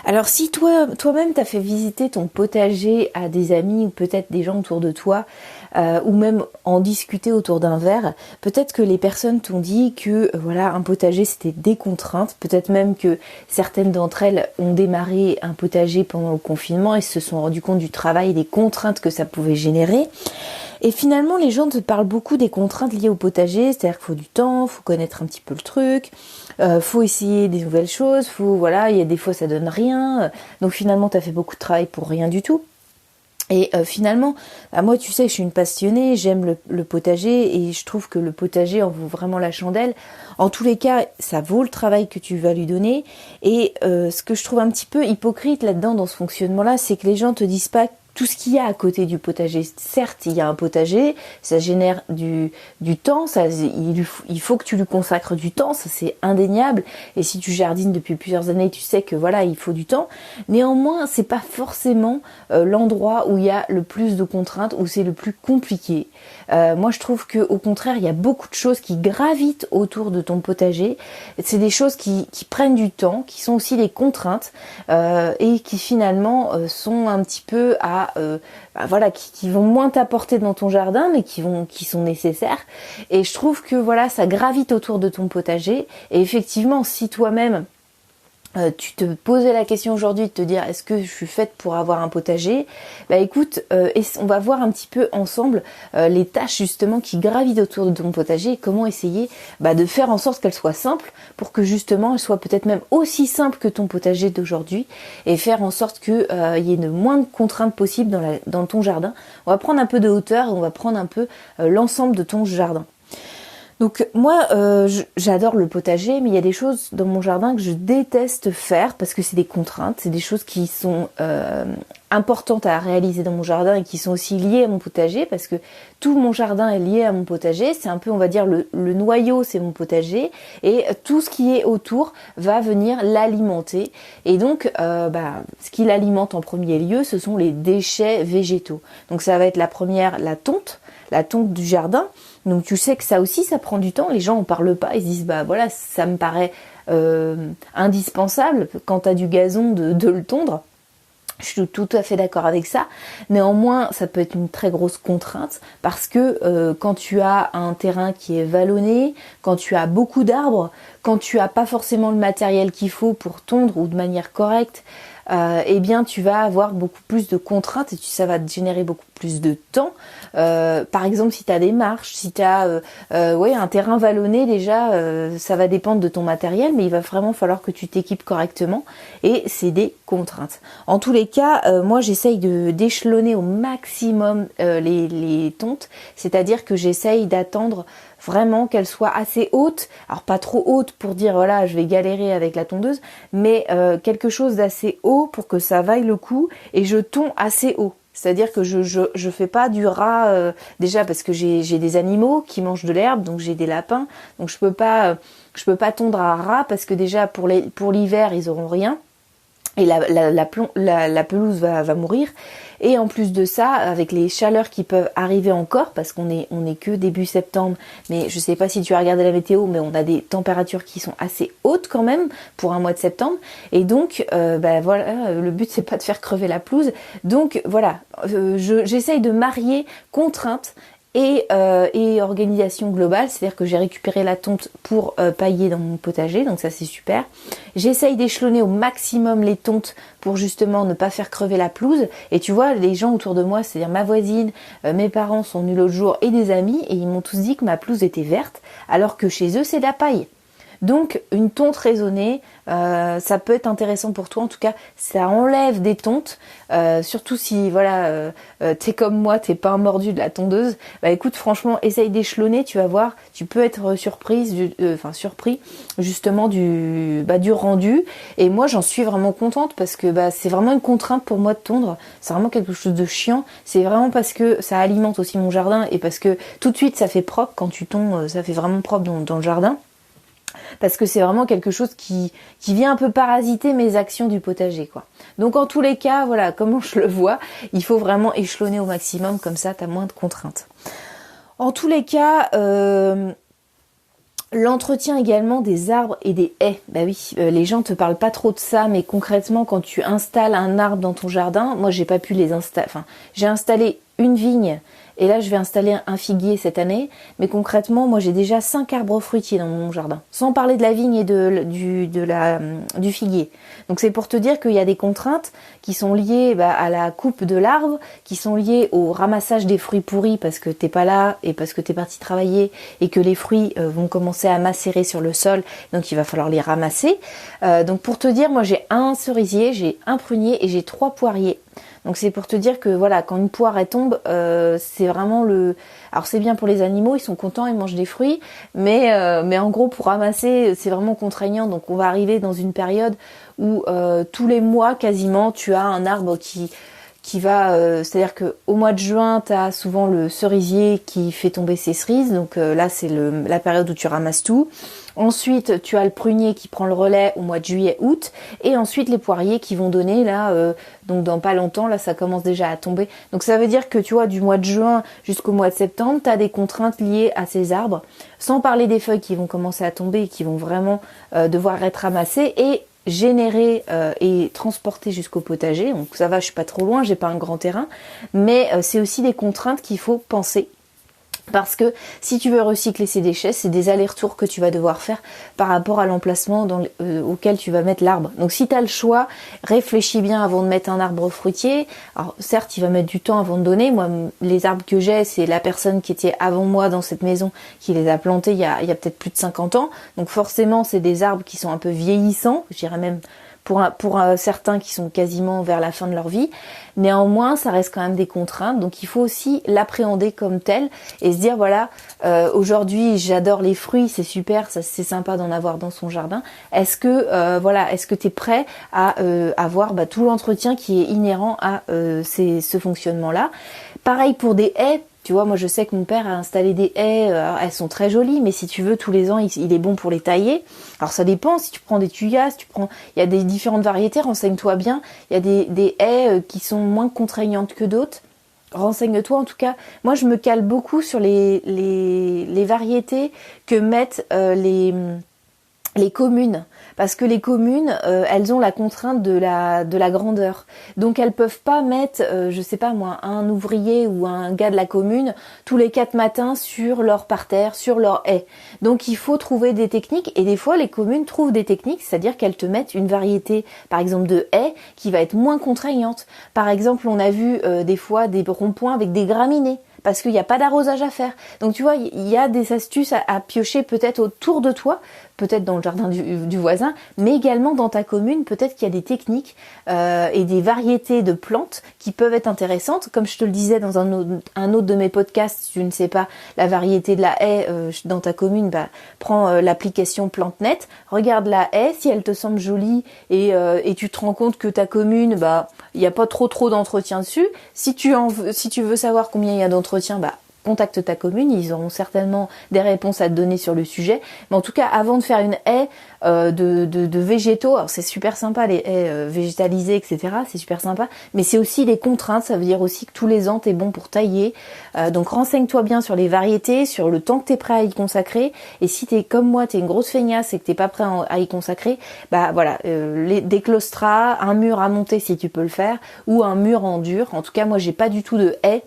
Alors si toi-même t'as fait visiter ton potager à des amis ou peut-être des gens autour de toi, ou même en discuter autour d'un verre, peut-être que les personnes t'ont dit que voilà, un potager c'était des contraintes, peut-être même que certaines d'entre elles ont démarré un potager pendant le confinement et se sont rendues compte du travail et des contraintes que ça pouvait générer. Et finalement, les gens te parlent beaucoup des contraintes liées au potager, c'est-à-dire qu'il faut du temps, faut connaître un petit peu le truc, faut essayer des nouvelles choses, voilà, il y a des fois ça donne rien, donc finalement t'as fait beaucoup de travail pour rien du tout. Et finalement, moi tu sais, je suis une passionnée, j'aime le potager et je trouve que le potager en vaut vraiment la chandelle. En tous les cas, ça vaut le travail que tu vas lui donner. Et ce que je trouve un petit peu hypocrite là-dedans, dans ce fonctionnement-là, c'est que les gens te disent pas tout ce qu'il y a à côté du potager. Certes, il y a un potager, ça génère du temps, il faut que tu lui consacres du temps, ça c'est indéniable. Et si tu jardines depuis plusieurs années, tu sais que voilà, il faut du temps. Néanmoins, c'est pas forcément l'endroit où il y a le plus de contraintes, où c'est le plus compliqué. Moi, je trouve que au contraire, il y a beaucoup de choses qui gravitent autour de ton potager. C'est des choses qui prennent du temps, qui sont aussi des contraintes et qui finalement sont un petit peu voilà, qui vont moins t'apporter dans ton jardin, mais qui sont nécessaires. Et je trouve que voilà, ça gravite autour de ton potager. Et effectivement, si toi-même tu te posais la question aujourd'hui de te dire est-ce que je suis faite pour avoir un potager, bah écoute, on va voir un petit peu ensemble les tâches justement qui gravitent autour de ton potager et comment essayer de faire en sorte qu'elles soient simples pour que justement elles soient peut-être même aussi simples que ton potager d'aujourd'hui et faire en sorte que y ait le moins de contraintes possibles dans ton jardin. On va prendre un peu de hauteur et on va prendre un peu l'ensemble de ton jardin. Donc moi, j'adore le potager, mais il y a des choses dans mon jardin que je déteste faire parce que c'est des contraintes, c'est des choses qui sont importantes à réaliser dans mon jardin et qui sont aussi liées à mon potager parce que tout mon jardin est lié à mon potager. C'est un peu, on va dire, le noyau, c'est mon potager et tout ce qui est autour va venir l'alimenter. Et donc, ce qui l'alimente en premier lieu, ce sont les déchets végétaux. Donc ça va être la première, la tonte du jardin. Donc tu sais que ça aussi, ça prend du temps. Les gens en parlent pas. Ils se disent, voilà, ça me paraît indispensable quand tu as du gazon de le tondre. Je suis tout à fait d'accord avec ça. Néanmoins, ça peut être une très grosse contrainte parce que quand tu as un terrain qui est vallonné, quand tu as beaucoup d'arbres, quand tu as pas forcément le matériel qu'il faut pour tondre ou de manière correcte, eh bien tu vas avoir beaucoup plus de contraintes et ça va te générer beaucoup plus de temps. Par exemple, si tu as des marches, si tu as un terrain vallonné, déjà ça va dépendre de ton matériel, mais il va vraiment falloir que tu t'équipes correctement et c'est des contraintes. En tous les cas, moi j'essaye d'échelonner au maximum les tontes, c'est-à-dire que j'essaye d'attendre vraiment qu'elle soit assez haute, alors pas trop haute pour dire voilà je vais galérer avec la tondeuse, mais quelque chose d'assez haut pour que ça vaille le coup et je tonds assez haut. C'est-à-dire que je fais pas du ras déjà parce que j'ai des animaux qui mangent de l'herbe, donc j'ai des lapins, donc je peux pas tondre à ras parce que déjà pour l'hiver ils auront rien. Et la pelouse va mourir. Et en plus de ça, avec les chaleurs qui peuvent arriver encore, parce qu'on est que début septembre, mais je sais pas si tu as regardé la météo, mais on a des températures qui sont assez hautes quand même pour un mois de septembre. Et donc, voilà, le but c'est pas de faire crever la pelouse. Donc voilà, j'essaye de marier contraintes et organisation globale, c'est-à-dire que j'ai récupéré la tonte pour pailler dans mon potager, donc ça c'est super. J'essaye d'échelonner au maximum les tontes pour justement ne pas faire crever la pelouse. Et tu vois, les gens autour de moi, c'est-à-dire ma voisine, mes parents sont venus l'autre jour et des amis, et ils m'ont tous dit que ma pelouse était verte, alors que chez eux c'est de la paille. Donc une tonte raisonnée, ça peut être intéressant pour toi. En tout cas, ça enlève des tontes, surtout si voilà t'es comme moi, t'es pas un mordu de la tondeuse. Écoute, franchement, essaye d'échelonner, tu vas voir, tu peux être surpris justement du rendu. Et moi, j'en suis vraiment contente parce que c'est vraiment une contrainte pour moi de tondre. C'est vraiment quelque chose de chiant. C'est vraiment parce que ça alimente aussi mon jardin et parce que tout de suite ça fait propre quand tu tonds, ça fait vraiment propre dans le jardin. Parce que c'est vraiment quelque chose qui vient un peu parasiter mes actions du potager, quoi. Donc en tous les cas, voilà, comment je le vois, il faut vraiment échelonner au maximum, comme ça t'as moins de contraintes. En tous les cas, L'entretien également des arbres et des haies. Bah oui, les gens te parlent pas trop de ça, mais concrètement, quand tu installes un arbre dans ton jardin, moi j'ai pas pu les installer. Enfin, j'ai installé une vigne et là je vais installer un figuier cette année. Mais concrètement, moi j'ai déjà 5 arbres fruitiers dans mon jardin, sans parler de la vigne et du figuier. Donc c'est pour te dire qu'il y a des contraintes qui sont liées à la coupe de l'arbre, qui sont liées au ramassage des fruits pourris parce que t'es pas là et parce que t'es parti travailler et que les fruits vont commencer à macérer sur le sol, donc il va falloir les ramasser. Donc pour te dire, moi j'ai un cerisier, j'ai un prunier et j'ai 3 poiriers. Donc c'est pour te dire que voilà, quand une poire elle tombe, c'est vraiment alors c'est bien pour les animaux, ils sont contents, ils mangent des fruits, mais en gros pour ramasser, c'est vraiment contraignant. Donc on va arriver dans une période où tous les mois quasiment, tu as un arbre qui va, c'est-à-dire que au mois de juin, tu as souvent le cerisier qui fait tomber ses cerises, donc là c'est la période où tu ramasses tout. Ensuite, tu as le prunier qui prend le relais au mois de juillet, août, et ensuite les poiriers qui vont donner là, donc dans pas longtemps, là ça commence déjà à tomber. Donc ça veut dire que tu vois, du mois de juin jusqu'au mois de septembre, tu as des contraintes liées à ces arbres, sans parler des feuilles qui vont commencer à tomber et qui vont vraiment devoir être ramassées et générer et transporter jusqu'au potager. Donc ça va, je suis pas trop loin, j'ai pas un grand terrain, mais c'est aussi des contraintes qu'il faut penser. Parce que si tu veux recycler ces déchets, c'est des allers-retours que tu vas devoir faire par rapport à l'emplacement auquel tu vas mettre l'arbre. Donc si tu as le choix, réfléchis bien avant de mettre un arbre fruitier. Alors certes, il va mettre du temps avant de donner. Moi, les arbres que j'ai, c'est la personne qui était avant moi dans cette maison qui les a plantés il y a peut-être plus de 50 ans. Donc forcément, c'est des arbres qui sont un peu vieillissants, je dirais même pour certains qui sont quasiment vers la fin de leur vie. Néanmoins, ça reste quand même des contraintes, donc il faut aussi l'appréhender comme tel et se dire voilà, aujourd'hui j'adore les fruits, c'est super, ça c'est sympa d'en avoir dans son jardin. Est-ce que t'es prêt à avoir tout l'entretien qui est inhérent à ce fonctionnement-là. Pareil pour des haies. Tu vois, moi je sais que mon père a installé des haies, elles sont très jolies, mais si tu veux, tous les ans, il est bon pour les tailler. Alors ça dépend, si tu prends des tuyas, il y a des différentes variétés, renseigne-toi bien. Il y a des haies qui sont moins contraignantes que d'autres. Renseigne-toi en tout cas. Moi je me cale beaucoup sur les variétés que mettent les communes, parce que les communes, elles ont la contrainte de la grandeur. Donc elles peuvent pas mettre, je sais pas moi, un ouvrier ou un gars de la commune tous les 4 matins sur leur parterre, sur leur haie. Donc il faut trouver des techniques, et des fois les communes trouvent des techniques, c'est-à-dire qu'elles te mettent une variété, par exemple de haies, qui va être moins contraignante. Par exemple, on a vu des fois des ronds-points avec des graminées, parce qu'il n'y a pas d'arrosage à faire. Donc tu vois, il y a des astuces à piocher peut-être autour de toi, peut-être dans le jardin du voisin, mais également dans ta commune, peut-être qu'il y a des techniques et des variétés de plantes qui peuvent être intéressantes. Comme je te le disais dans un autre de mes podcasts, si tu ne sais pas la variété de la haie dans ta commune, prends l'application PlanteNet, regarde la haie, si elle te semble jolie et tu te rends compte que ta commune, il n'y a pas trop d'entretien dessus. Si tu veux savoir combien il y a d'entretien, contacte ta commune, ils auront certainement des réponses à te donner sur le sujet. Mais en tout cas, avant de faire une haie de végétaux, alors c'est super sympa les haies végétalisées, etc. C'est super sympa, mais c'est aussi des contraintes. Ça veut dire aussi que tous les ans, t'es bon pour tailler. Donc renseigne-toi bien sur les variétés, sur le temps que t'es prêt à y consacrer. Et si t'es comme moi, t'es une grosse feignasse et que t'es pas prêt à y consacrer, des claustras, un mur à monter si tu peux le faire, ou un mur en dur. En tout cas, moi, j'ai pas du tout de haies.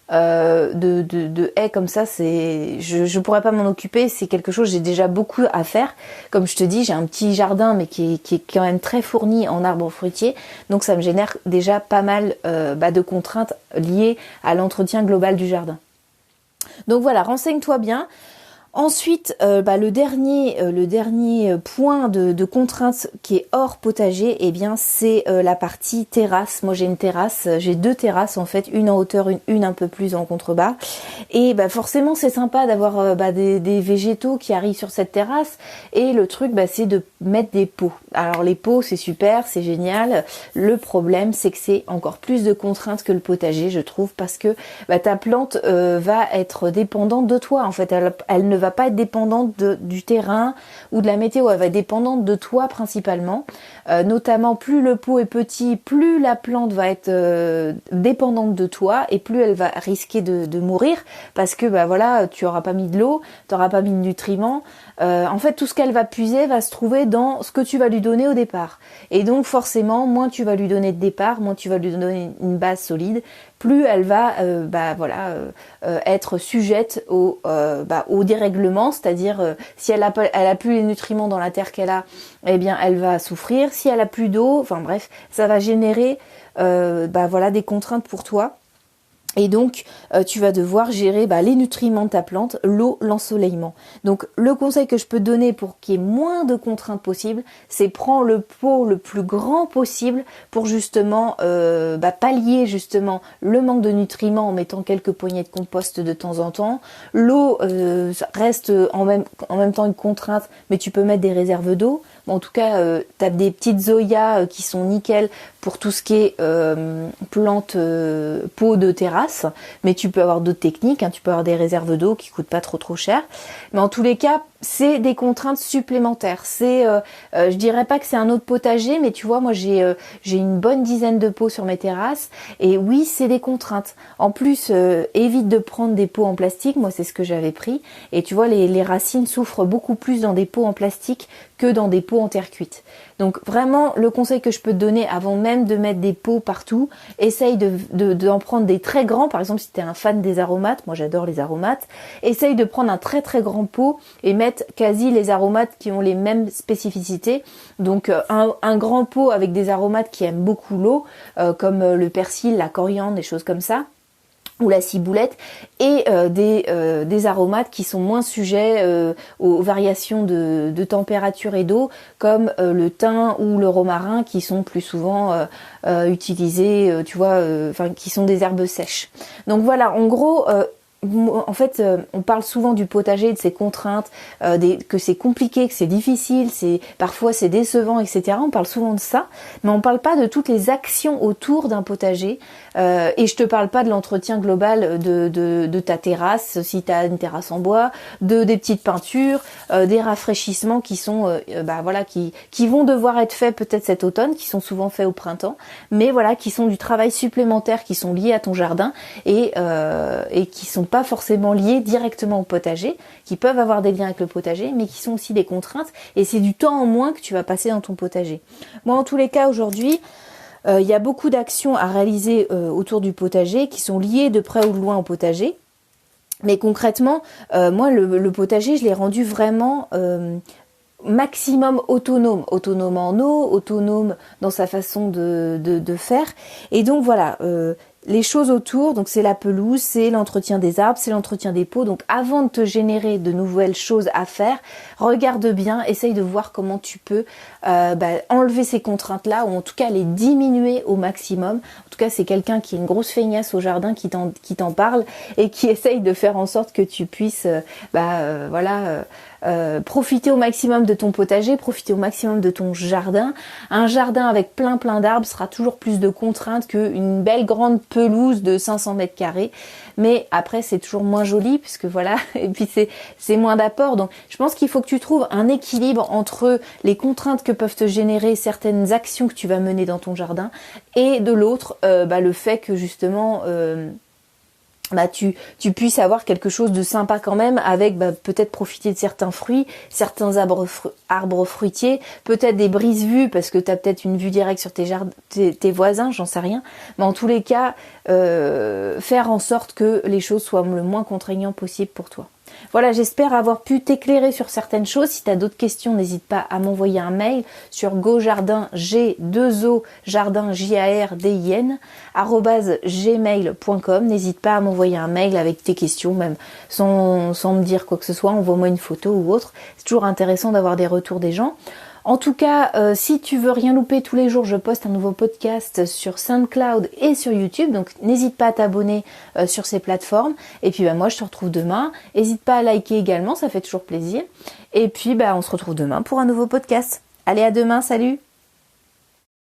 De haies comme ça, je pourrais pas m'en occuper, c'est quelque chose, j'ai déjà beaucoup à faire. Comme je te dis, j'ai un petit jardin mais qui est quand même très fourni en arbres fruitiers, donc ça me génère déjà pas mal de contraintes liées à l'entretien global du jardin. Donc voilà, renseigne-toi bien. Ensuite, le dernier point de contrainte qui est hors potager, c'est la partie terrasse. Moi, j'ai une terrasse, j'ai 2 terrasses en fait, une en hauteur, une un peu plus en contrebas. Et forcément, c'est sympa d'avoir des végétaux qui arrivent sur cette terrasse. Et le truc, c'est de mettre des pots. Alors les pots, c'est super, c'est génial. Le problème, c'est que c'est encore plus de contraintes que le potager, je trouve, parce que ta plante va être dépendante de toi. En fait, elle ne va va pas être dépendante du terrain ou de la météo, elle va être dépendante de toi principalement. Notamment, plus le pot est petit, plus la plante va être dépendante de toi et plus elle va risquer de mourir parce que voilà, tu auras pas mis de l'eau, tu auras pas mis de nutriments. En fait, tout ce qu'elle va puiser va se trouver dans ce que tu vas lui donner au départ. Et donc forcément, moins tu vas lui donner de départ, moins tu vas lui donner une base solide, plus elle va être sujette au dérèglement, c'est-à-dire si elle a plus les nutriments dans la terre qu'elle a, eh bien elle va souffrir. Si elle a plus d'eau, enfin bref, ça va générer des contraintes pour toi. Et donc, tu vas devoir gérer les nutriments de ta plante, l'eau, l'ensoleillement. Donc, le conseil que je peux te donner pour qu'il y ait moins de contraintes possibles, c'est prends le pot le plus grand possible pour justement pallier justement le manque de nutriments en mettant quelques poignées de compost de temps en temps. L'eau reste en même temps une contrainte, mais tu peux mettre des réserves d'eau. En tout cas, tu as des petites zoyas qui sont nickel pour tout ce qui est plantes, pots de terrasse, mais tu peux avoir d'autres techniques, tu peux avoir des réserves d'eau qui coûtent pas trop cher. Mais en tous les cas, c'est des contraintes supplémentaires. Je dirais pas que c'est un autre potager, mais tu vois, moi j'ai une bonne dizaine de pots sur mes terrasses, et oui, c'est des contraintes. En plus, évite de prendre des pots en plastique. Moi, c'est ce que j'avais pris, et tu vois, les racines souffrent beaucoup plus dans des pots en plastique que dans des pots en terre cuite. Donc vraiment, le conseil que je peux te donner avant même de mettre des pots partout, essaye d'en prendre des très grands. Par exemple, si tu es un fan des aromates, moi j'adore les aromates, essaye de prendre un très très grand pot et mettre quasi les aromates qui ont les mêmes spécificités. Donc un grand pot avec des aromates qui aiment beaucoup l'eau, comme le persil, la coriandre, des choses comme ça, ou la ciboulette, et des aromates qui sont moins sujets aux variations de température et d'eau, comme le thym ou le romarin, qui sont plus souvent utilisés, qui sont des herbes sèches. Donc voilà, en gros, en fait, on parle souvent du potager, de ses contraintes, que c'est compliqué, que c'est difficile, parfois c'est décevant, etc. On parle souvent de ça, mais on parle pas de toutes les actions autour d'un potager. Et je te parle pas de l'entretien global de ta terrasse, si tu as une terrasse en bois, des petites peintures, des rafraîchissements qui sont, qui vont devoir être faits peut-être cet automne, qui sont souvent faits au printemps, mais voilà, qui sont du travail supplémentaire, qui sont liés à ton jardin et qui sont pas forcément liés directement au potager, qui peuvent avoir des liens avec le potager, mais qui sont aussi des contraintes, et c'est du temps en moins que tu vas passer dans ton potager. Moi, en tous les cas, aujourd'hui, il y a beaucoup d'actions à réaliser autour du potager qui sont liées de près ou de loin au potager. Mais concrètement, moi, le potager, je l'ai rendu vraiment maximum autonome en eau, autonome dans sa façon de faire. Et donc voilà, les choses autour, donc c'est la pelouse, c'est l'entretien des arbres, c'est l'entretien des pots. Donc avant de te générer de nouvelles choses à faire, regarde bien, essaye de voir comment tu peux enlever ces contraintes-là, ou en tout cas les diminuer au maximum. En tout cas, c'est quelqu'un qui est une grosse feignasse au jardin qui t'en parle et qui essaye de faire en sorte que tu puisses profiter au maximum de ton potager, profiter au maximum de ton jardin. Un jardin avec plein d'arbres sera toujours plus de contraintes qu'une belle grande pelouse de 500 mètres carrés. Mais après, c'est toujours moins joli puisque voilà, et puis c'est moins d'apport. Donc, je pense qu'il faut que tu trouves un équilibre entre les contraintes que peuvent te générer certaines actions que tu vas mener dans ton jardin et de l'autre, le fait que justement tu puisses avoir quelque chose de sympa quand même, avec peut-être profiter de certains fruits, certains arbres fruitiers, peut-être des brises-vues parce que tu as peut-être une vue directe sur tes voisins, j'en sais rien. Mais en tous les cas, faire en sorte que les choses soient le moins contraignantes possible pour toi. Voilà, j'espère avoir pu t'éclairer sur certaines choses. Si tu as d'autres questions, n'hésite pas à m'envoyer un mail sur gojardin, G2O, jardin, J-A-R-D-I-N, @gmail.com. N'hésite pas à m'envoyer un mail avec tes questions, même sans me dire quoi que ce soit. Envoie-moi une photo ou autre. C'est toujours intéressant d'avoir des retours des gens. En tout cas, si tu veux rien louper, tous les jours je poste un nouveau podcast sur SoundCloud et sur YouTube, donc n'hésite pas à t'abonner sur ces plateformes. Et puis moi je te retrouve demain. N'hésite pas à liker également, ça fait toujours plaisir. Et puis on se retrouve demain pour un nouveau podcast. Allez, à demain, salut!